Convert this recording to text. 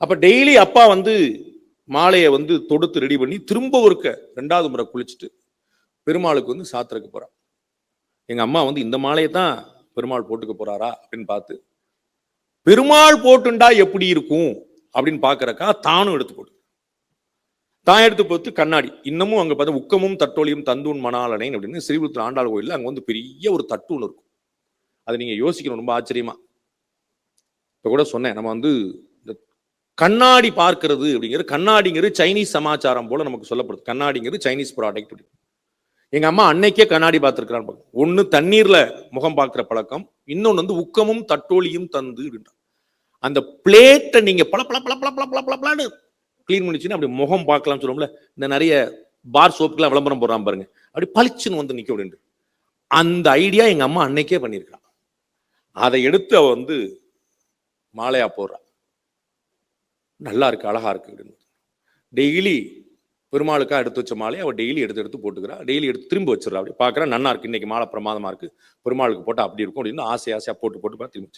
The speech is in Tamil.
அப்ப டெய்லி அப்பா வந்து மாலையை வந்து தொடுத்து ரெடி பண்ணி திரும்ப ஒருக்க 2வது முறை குளிச்சுட்டு பெருமாளுக்கு வந்து சாத்திரக்கு போறான். எங்க அம்மா வந்து இந்த மாலையை தான் பெருமாள் போட்டுக்க போறாரா அப்படின்னு பார்த்து, பெருமாள் போட்டுண்டா எப்படி இருக்கும் அப்படின்னு பாக்குறக்கா தானும் எடுத்து போட்டு தான் எடுத்து போட்டு கண்ணாடி இன்னமும் அங்க பார்த்தா உக்கமும் தட்டோலியும் தந்தூன் மணாலனை அப்படின்னு ஸ்ரீபுத்தூர் ஆண்டாள் கோயில்ல அங்க வந்து பெரிய ஒரு தட்டு ஒன்று இருக்கும். அதை நீங்க யோசிக்கணும் ரொம்ப ஆச்சரியமா. இப்ப கூட சொன்னேன், நம்ம வந்து இந்த கண்ணாடி பார்க்கிறது அப்படிங்கிறது, கண்ணாடிங்கிறது சைனீஸ் சமாச்சாரம் போல நமக்கு சொல்லப்படுது. கண்ணாடிங்கிறது சைனீஸ் ப்ராடக்ட். எங்க அம்மா அன்னைக்கே கண்ணாடி பார்த்திருக்கிறான். ஒண்ணு தண்ணீர்ல முகம் பார்க்கிற பழக்கம், இன்னொன்னு வந்து உக்கமும் தட்டோலியும் தந்து அப்படின்றான். அந்த பிளேட்டை நீங்க பல பல பல பல பல பல பல பலன்னு கிளீன் பண்ணிச்சுன்னா அப்படி முகம் பார்க்கலாம்னு சொல்லுவோம்ல, இந்த நிறைய பார் சோப்புக்கெல்லாம் விளம்பரம் போடுறான் பாருங்க, அப்படி பளிச்சுன்னு வந்து நிக்க அப்படின்ட்டு. அந்த ஐடியா எங்க அம்மா அன்னைக்கே பண்ணியிருக்கான். அதை எடுத்து அவ வந்து மாலையா போடுறா. நல்லா இருக்கு, அழகா இருக்கு அப்படின்னு. டெய்லி பெருமாளுக்கா எடுத்து வச்ச மாலையை அவள் டெய்லி எடுத்து எடுத்து போட்டுக்கிறா. டெய்லி எடுத்து திரும்ப வச்சிடறா. அப்படி பார்க்குறா, நன்னா இருக்கு, இன்னைக்கு மாலை பிரமாதமா இருக்கு, பெருமாளுக்கு போட்டால் அப்படி இருக்கும் அப்படின்னு ஆசை ஆசையா போட்டு போட்டு திரும்பி